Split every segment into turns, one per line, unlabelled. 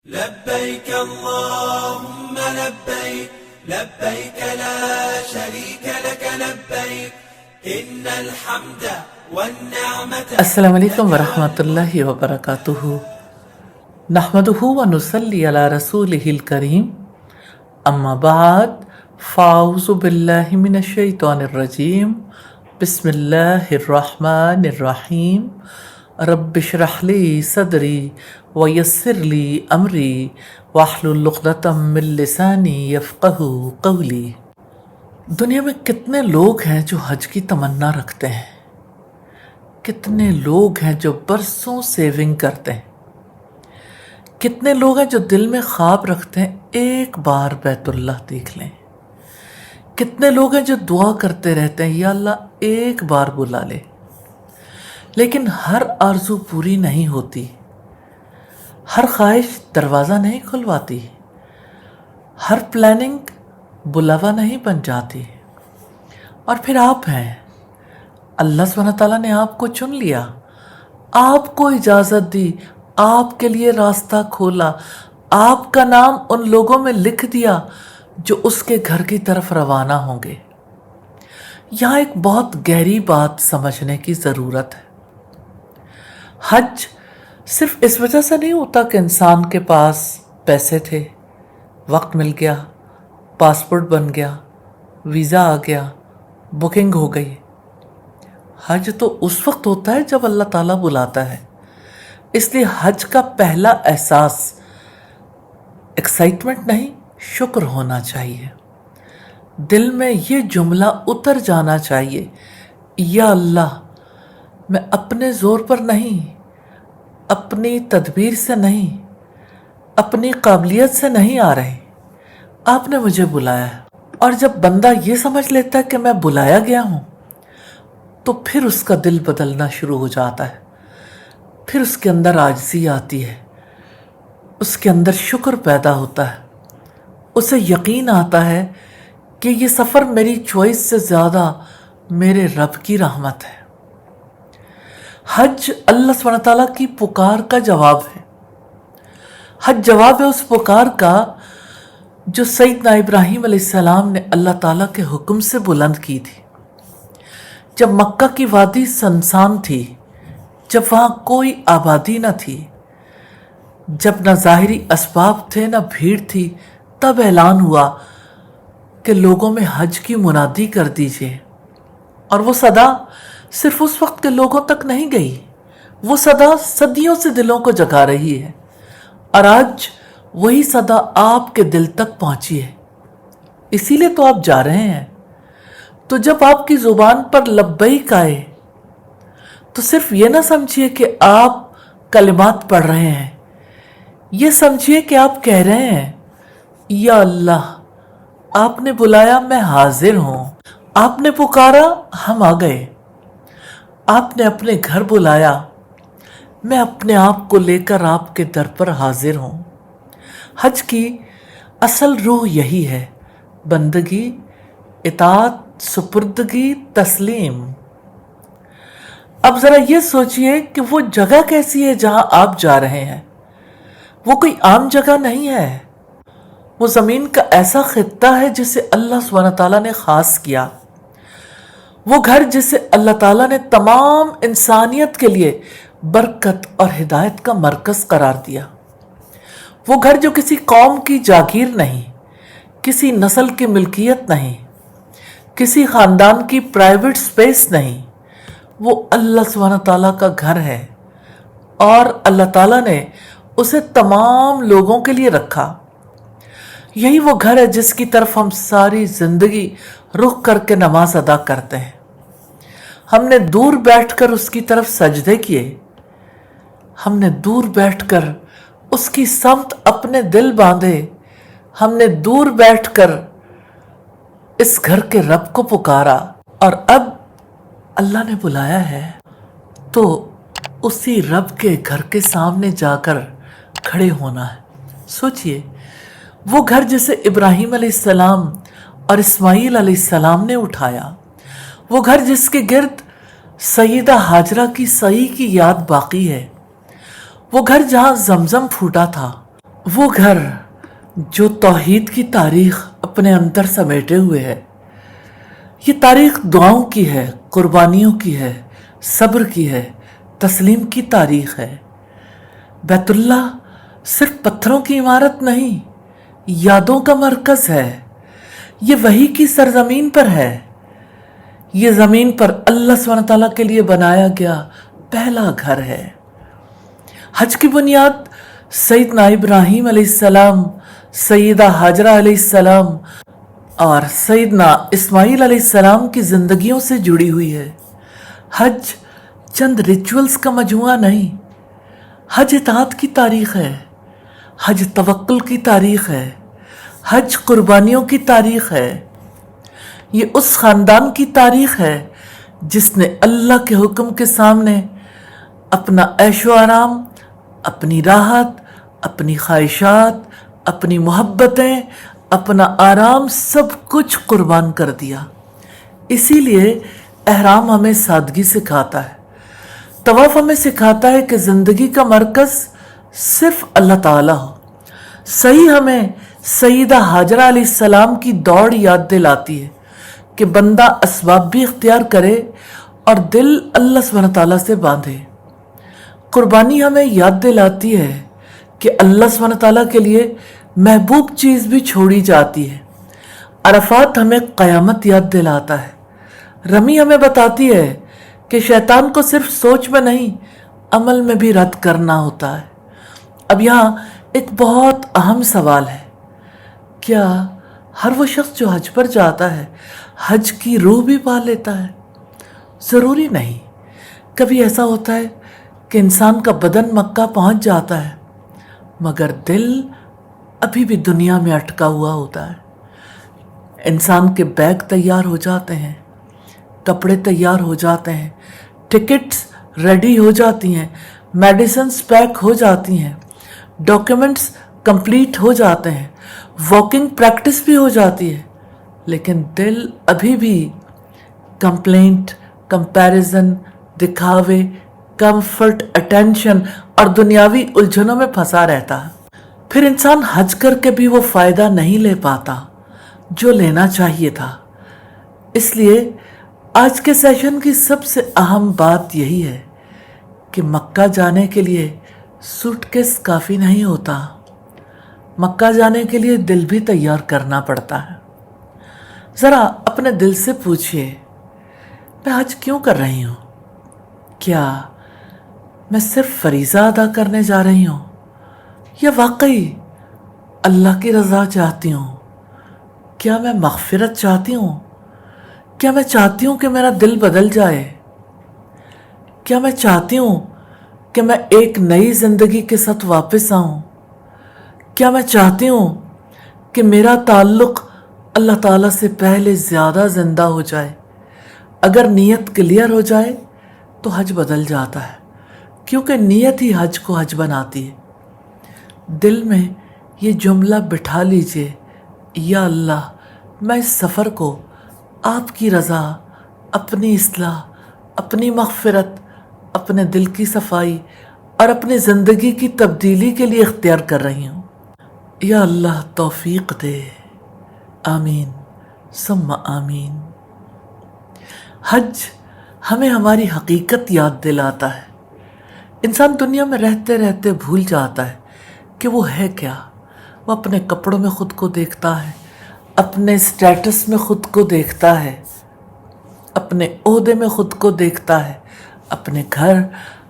لبيك اللهم لبيك لبيك لا شريك لك لبيك إن الحمد والنعمة.
السلام علیکم ورحمۃ اللہ وبرکاتہ. نحمدہ ونصلی علی رسولہ الکریم. اما بعد فاعوذ باللہ من الشیطان الرجیم. بسم اللہ الرحمن الرحیم. رب اشرح لی صدری ویسر لی امری واحلل عقدۃ من لسانی یفقہوا قولی. دنیا میں کتنے لوگ ہیں جو حج کی تمنا رکھتے ہیں، کتنے لوگ ہیں جو برسوں سیونگ کرتے ہیں، کتنے لوگ ہیں جو دل میں خواب رکھتے ہیں ایک بار بیت اللہ دیکھ لیں، کتنے لوگ ہیں جو دعا کرتے رہتے ہیں یا اللہ ایک بار بلا لے. لیکن ہر آرزو پوری نہیں ہوتی، ہر خواہش دروازہ نہیں کھلواتی، ہر پلاننگ بلاوا نہیں بن جاتی. اور پھر آپ ہیں، اللہ سبحانہ تعالیٰ نے آپ کو چن لیا، آپ کو اجازت دی، آپ کے لیے راستہ کھولا، آپ کا نام ان لوگوں میں لکھ دیا جو اس کے گھر کی طرف روانہ ہوں گے. یہاں ایک بہت گہری بات سمجھنے کی ضرورت ہے. حج صرف اس وجہ سے نہیں ہوتا کہ انسان کے پاس پیسے تھے، وقت مل گیا، پاسپورٹ بن گیا، ویزا آ گیا، بکنگ ہو گئی. حج تو اس وقت ہوتا ہے جب اللہ تعالیٰ بلاتا ہے. اس لیے حج کا پہلا احساس ایکسائٹمنٹ نہیں، شکر ہونا چاہیے. دل میں یہ جملہ اتر جانا چاہیے، یا اللہ میں اپنے زور پر نہیں، اپنی تدبیر سے نہیں، اپنی قابلیت سے نہیں آ رہے، آپ نے مجھے بلایا ہے. اور جب بندہ یہ سمجھ لیتا ہے کہ میں بلایا گیا ہوں تو پھر اس کا دل بدلنا شروع ہو جاتا ہے. پھر اس کے اندر عاجزی آتی ہے، اس کے اندر شکر پیدا ہوتا ہے، اسے یقین آتا ہے کہ یہ سفر میری چوائس سے زیادہ میرے رب کی رحمت ہے. حج اللہ سبحانہ تعالیٰ کی پکار کا جواب ہے. حج جواب ہے اس پکار کا جو سیدنا ابراہیم علیہ السلام نے اللہ تعالیٰ کے حکم سے بلند کی تھی. جب مکہ کی وادی سنسان تھی، جب وہاں کوئی آبادی نہ تھی، جب نہ ظاہری اسباب تھے نہ بھیڑ تھی، تب اعلان ہوا کہ لوگوں میں حج کی منادی کر دیجیے. اور وہ صدا صرف اس وقت کے لوگوں تک نہیں گئی، وہ صدا صدیوں سے دلوں کو جگا رہی ہے. اور آج وہی صدا آپ کے دل تک پہنچی ہے، اسی لیے تو آپ جا رہے ہیں. تو جب آپ کی زبان پر لبیک آئے تو صرف یہ نہ سمجھیے کہ آپ کلمات پڑھ رہے ہیں، یہ سمجھیے کہ آپ کہہ رہے ہیں یا اللہ آپ نے بلایا، میں حاضر ہوں. آپ نے پکارا، ہم آ گئے. آپ نے اپنے گھر بلایا، میں اپنے آپ کو لے کر آپ کے در پر حاضر ہوں. حج کی اصل روح یہی ہے، بندگی، اطاعت، سپردگی، تسلیم. اب ذرا یہ سوچئے کہ وہ جگہ کیسی ہے جہاں آپ جا رہے ہیں. وہ کوئی عام جگہ نہیں ہے، وہ زمین کا ایسا خطہ ہے جسے اللہ سبحانہ تعالیٰ نے خاص کیا. وہ گھر جسے اللہ تعالیٰ نے تمام انسانیت کے لیے برکت اور ہدایت کا مرکز قرار دیا. وہ گھر جو کسی قوم کی جاگیر نہیں، کسی نسل کی ملکیت نہیں، کسی خاندان کی پرائیویٹ سپیس نہیں، وہ اللہ سبحانہ تعالیٰ کا گھر ہے. اور اللہ تعالیٰ نے اسے تمام لوگوں کے لیے رکھا. یہی وہ گھر ہے جس کی طرف ہم ساری زندگی رخ کر کے نماز ادا کرتے ہیں. ہم نے دور بیٹھ کر اس کی طرف سجدے کیے، ہم نے دور بیٹھ کر اس کی سمت اپنے دل باندھے، ہم نے دور بیٹھ کر اس گھر کے رب کو پکارا. اور اب اللہ نے بلایا ہے تو اسی رب کے گھر کے سامنے جا کر کھڑے ہونا ہے. سوچئے وہ گھر جسے ابراہیم علیہ السلام اور اسماعیل علیہ السلام نے اٹھایا، وہ گھر جس کے گرد سیدہ ہاجرہ کی سعی کی یاد باقی ہے، وہ گھر جہاں زمزم پھوٹا تھا، وہ گھر جو توحید کی تاریخ اپنے اندر سمیٹے ہوئے ہے. یہ تاریخ دعاؤں کی ہے، قربانیوں کی ہے، صبر کی ہے، تسلیم کی تاریخ ہے. بیت اللہ صرف پتھروں کی عمارت نہیں، یادوں کا مرکز ہے. یہ وحی کی سرزمین پر ہے. یہ زمین پر اللہ سبحانہ تعالیٰ کے لیے بنایا گیا پہلا گھر ہے. حج کی بنیاد سیدنا ابراہیم علیہ السلام، سیدہ ہاجرہ علیہ السلام اور سیدنا اسماعیل علیہ السلام کی زندگیوں سے جڑی ہوئی ہے. حج چند ریچولز کا مجموعہ نہیں، حج اطاعت کی تاریخ ہے، حج توکل کی تاریخ ہے، حج قربانیوں کی تاریخ ہے. یہ اس خاندان کی تاریخ ہے جس نے اللہ کے حکم کے سامنے اپنا عیش و آرام، اپنی راحت، اپنی خواہشات، اپنی محبتیں، اپنا آرام سب کچھ قربان کر دیا. اسی لیے احرام ہمیں سادگی سکھاتا ہے. طواف ہمیں سکھاتا ہے کہ زندگی کا مرکز صرف اللہ تعالیٰ ہو. صحیح ہمیں سیدہ ہاجرہ علیہ السلام کی دوڑ یاد دلاتی ہے کہ بندہ اسباب بھی اختیار کرے اور دل اللہ سبحانہ تعالیٰ سے باندھے. قربانی ہمیں یاد دلاتی ہے کہ اللہ سبحانہ تعالیٰ کے لیے محبوب چیز بھی چھوڑی جاتی ہے. عرفات ہمیں قیامت یاد دلاتا ہے. رمی ہمیں بتاتی ہے کہ شیطان کو صرف سوچ میں نہیں، عمل میں بھی رد کرنا ہوتا ہے. اب یہاں ایک بہت اہم سوال ہے، کیا ہر وہ شخص جو حج پر جاتا ہے حج کی روح بھی پا لیتا ہے؟ ضروری نہیں. کبھی ایسا ہوتا ہے کہ انسان کا بدن مکہ پہنچ جاتا ہے مگر دل ابھی بھی دنیا میں اٹکا ہوا ہوتا ہے. انسان کے بیگ تیار ہو جاتے ہیں، کپڑے تیار ہو جاتے ہیں، ٹکٹس ریڈی ہو جاتی ہیں، میڈیسنز پیک ہو جاتی ہیں، ڈاکیومنٹس کمپلیٹ ہو جاتے ہیں، واکنگ پریکٹس بھی ہو جاتی ہے، لیکن دل ابھی بھی کمپلینٹ، کمپیریزن، دکھاوے، کمفرٹ، اٹینشن اور دنیاوی الجھنوں میں پھنسا رہتا ہے. پھر انسان حج کر کے بھی وہ فائدہ نہیں لے پاتا جو لینا چاہیے تھا. اس لیے آج کے سیشن کی سب سے اہم بات یہی ہے کہ مکہ جانے کے لیے سوٹ کیس کافی نہیں ہوتا. مکہ جانے کے لیے دل بھی تیار کرنا پڑتا ہے. ذرا اپنے دل سے پوچھئے، میں حج کیوں کر رہی ہوں؟ کیا میں صرف فریضہ ادا کرنے جا رہی ہوں یا واقعی اللہ کی رضا چاہتی ہوں؟ کیا میں مغفرت چاہتی ہوں؟ کیا میں چاہتی ہوں کہ میرا دل بدل جائے؟ کیا میں چاہتی ہوں کہ میں ایک نئی زندگی کے ساتھ واپس آؤں؟ کیا میں چاہتی ہوں کہ میرا تعلق اللہ تعالیٰ سے پہلے زیادہ زندہ ہو جائے؟ اگر نیت کلیئر ہو جائے تو حج بدل جاتا ہے، کیونکہ نیت ہی حج کو حج بناتی ہے. دل میں یہ جملہ بٹھا لیجئے، یا اللہ میں اس سفر کو آپ کی رضا، اپنی اصلاح، اپنی مغفرت، اپنے دل کی صفائی اور اپنی زندگی کی تبدیلی کے لیے اختیار کر رہی ہوں. یا اللہ توفیق دے. آمین ثم آمین. حج ہمیں ہماری حقیقت یاد دلاتا ہے. انسان دنیا میں رہتے رہتے بھول جاتا ہے کہ وہ ہے کیا. وہ اپنے کپڑوں میں خود کو دیکھتا ہے، اپنے سٹیٹس میں خود کو دیکھتا ہے، اپنے عہدے میں خود کو دیکھتا ہے، اپنے گھر،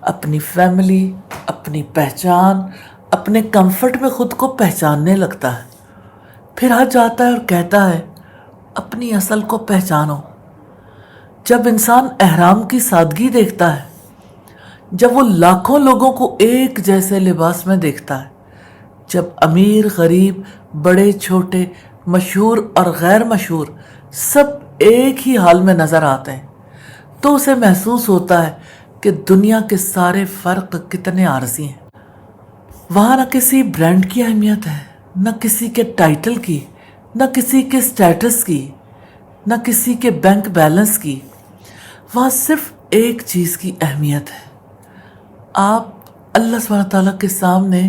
اپنی فیملی، اپنی پہچان، اپنے کمفرٹ میں خود کو پہچاننے لگتا ہے. پھر حج آتا ہے اور کہتا ہے اپنی اصل کو پہچانو. جب انسان احرام کی سادگی دیکھتا ہے، جب وہ لاکھوں لوگوں کو ایک جیسے لباس میں دیکھتا ہے، جب امیر غریب، بڑے چھوٹے، مشہور اور غیر مشہور سب ایک ہی حال میں نظر آتے ہیں، تو اسے محسوس ہوتا ہے کہ دنیا کے سارے فرق کتنے عارضی ہیں. وہاں نہ کسی برانڈ کی اہمیت ہے، نہ کسی کے ٹائٹل کی، نہ کسی کے سٹیٹس کی، نہ کسی کے بینک بیلنس کی. وہاں صرف ایک چیز کی اہمیت ہے، آپ اللہ سبحانہ تعالیٰ کے سامنے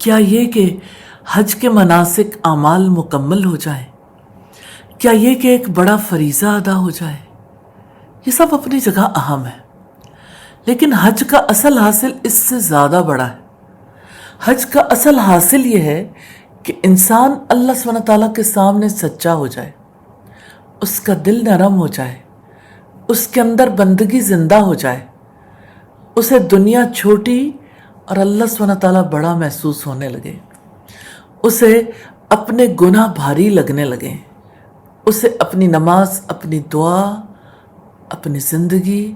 کیا یہ کہ حج کے مناسک اعمال مکمل ہو جائیں؟ کیا یہ کہ ایک بڑا فریضہ ادا ہو جائے؟ یہ سب اپنی جگہ اہم ہے، لیکن حج کا اصل حاصل اس سے زیادہ بڑا ہے۔ حج کا اصل حاصل یہ ہے کہ انسان اللہ سبحانہ تعالیٰ کے سامنے سچا ہو جائے، اس کا دل نرم ہو جائے، اس کے اندر بندگی زندہ ہو جائے، اسے دنیا چھوٹی اور اللہ سبحانہ تعالیٰ بڑا محسوس ہونے لگے، اسے اپنے گناہ بھاری لگنے لگے، اسے اپنی نماز، اپنی دعا، اپنی زندگی،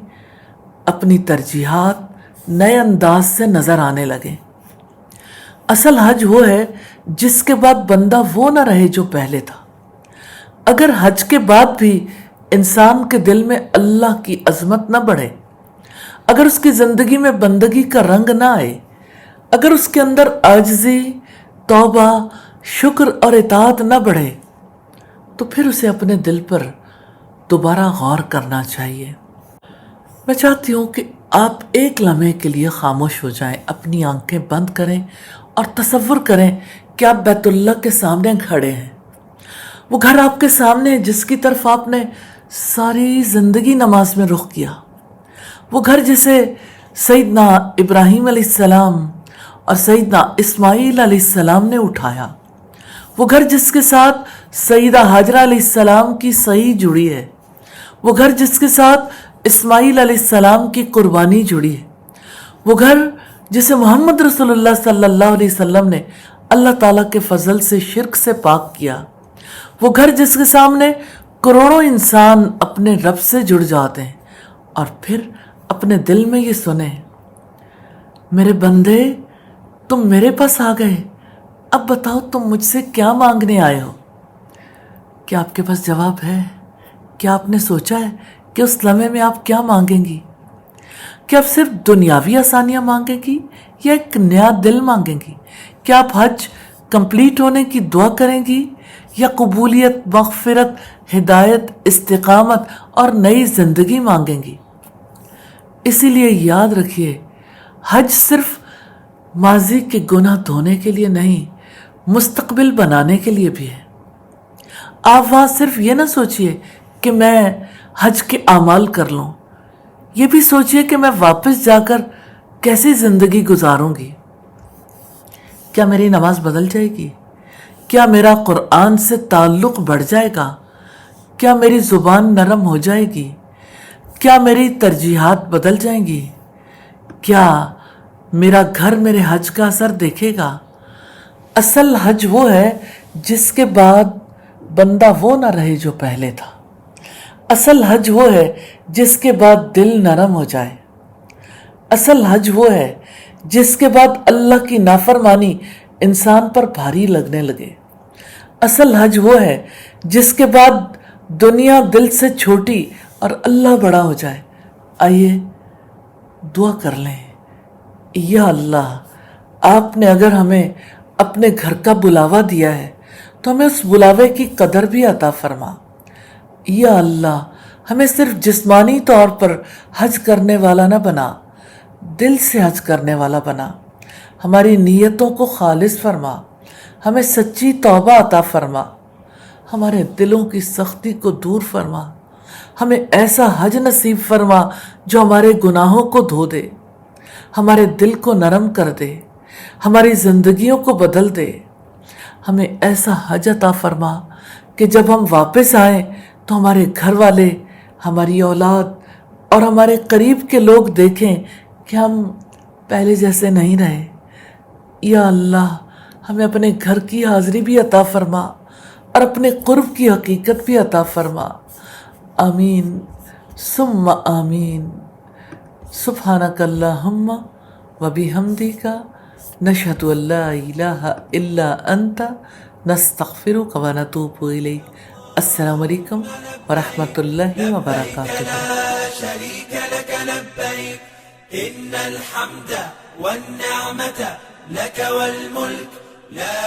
اپنی ترجیحات نئے انداز سے نظر آنے لگے۔ اصل حج وہ ہے جس کے بعد بندہ وہ نہ رہے جو پہلے تھا۔ اگر حج کے بعد بھی انسان کے دل میں اللہ کی عظمت نہ بڑھے، اگر اس کی زندگی میں بندگی کا رنگ نہ آئے، اگر اس کے اندر عاجزی، توبہ، شکر اور اطاعت نہ بڑھے، تو پھر اسے اپنے دل پر دوبارہ غور کرنا چاہیے۔ میں چاہتی ہوں کہ آپ ایک لمحے کے لیے خاموش ہو جائیں، اپنی آنکھیں بند کریں اور تصور کریں کہ آپ بیت اللہ کے سامنے کھڑے ہیں۔ وہ گھر آپ کے سامنے ہے جس کی طرف آپ نے ساری زندگی نماز میں رخ کیا، وہ گھر جسے سیدنا ابراہیم علیہ السلام اور سیدنا اسماعیل علیہ السلام نے اٹھایا، وہ گھر جس کے ساتھ سیدہ ہاجرہ علیہ السلام کی صحیح جڑی ہے، وہ گھر جس کے ساتھ اسماعیل علیہ السلام کی قربانی جڑی ہے، وہ گھر جسے محمد رسول اللہ صلی اللہ علیہ وسلم نے اللہ تعالیٰ کے فضل سے شرک سے پاک کیا، وہ گھر جس کے سامنے کروڑوں انسان اپنے رب سے جڑ جاتے ہیں اور پھر اپنے دل میں یہ سنیں، میرے بندے تم میرے پاس آ گئے، اب بتاؤ تم مجھ سے کیا مانگنے آئے ہو؟ کیا آپ کے پاس جواب ہے؟ کیا آپ نے سوچا ہے کہ اس لمحے میں آپ کیا مانگیں گی؟ کیا آپ صرف دنیاوی آسانیاں مانگیں گی یا ایک نیا دل مانگیں گی؟ کیا آپ حج کمپلیٹ ہونے کی دعا کریں گی یا قبولیت، مغفرت، ہدایت، استقامت اور نئی زندگی مانگیں گی؟ اسی لیے یاد رکھیے، حج صرف ماضی کے گناہ دھونے کے لیے نہیں، مستقبل بنانے کے لیے بھی ہے۔ آپ وہاں صرف یہ نہ سوچئے کہ میں حج کے اعمال کر لوں، یہ بھی سوچئے کہ میں واپس جا کر کیسی زندگی گزاروں گی۔ کیا میری نماز بدل جائے گی؟ کیا میرا قرآن سے تعلق بڑھ جائے گا؟ کیا میری زبان نرم ہو جائے گی؟ کیا میری ترجیحات بدل جائیں گی؟ کیا میرا گھر میرے حج کا اثر دیکھے گا؟ اصل حج وہ ہے جس کے بعد بندہ وہ نہ رہے جو پہلے تھا۔ اصل حج وہ ہے جس کے بعد دل نرم ہو جائے۔ اصل حج وہ ہے جس کے بعد اللہ کی نافرمانی انسان پر بھاری لگنے لگے۔ اصل حج وہ ہے جس کے بعد دنیا دل سے چھوٹی اور اللہ بڑا ہو جائے۔ آئیے دعا کر لیں، یا اللہ آپ نے اگر ہمیں اپنے گھر کا بلاوا دیا ہے تو ہمیں اس بلاوے کی قدر بھی عطا فرما۔ یا اللہ ہمیں صرف جسمانی طور پر حج کرنے والا نہ بنا، دل سے حج کرنے والا بنا۔ ہماری نیتوں کو خالص فرما، ہمیں سچی توبہ عطا فرما، ہمارے دلوں کی سختی کو دور فرما، ہمیں ایسا حج نصیب فرما جو ہمارے گناہوں کو دھو دے، ہمارے دل کو نرم کر دے، ہماری زندگیوں کو بدل دے۔ ہمیں ایسا حج عطا فرما کہ جب ہم واپس آئیں تو ہمارے گھر والے، ہماری اولاد اور ہمارے قریب کے لوگ دیکھیں کہ ہم پہلے جیسے نہیں رہے۔ یا اللہ ہمیں اپنے گھر کی حاضری بھی عطا فرما اور اپنے قرب کی حقیقت بھی عطا فرما۔ آمین ثم آمین۔ سبحانک اللہم وبحمدک نشہد ان لا الہ الا انت نستغفرک ونتوب الیک۔ السلام علیکم ورحمۃ اللہ وبرکاتہ۔
لا شريك لك لبيك إن الحمد والنعمة لك والملك لا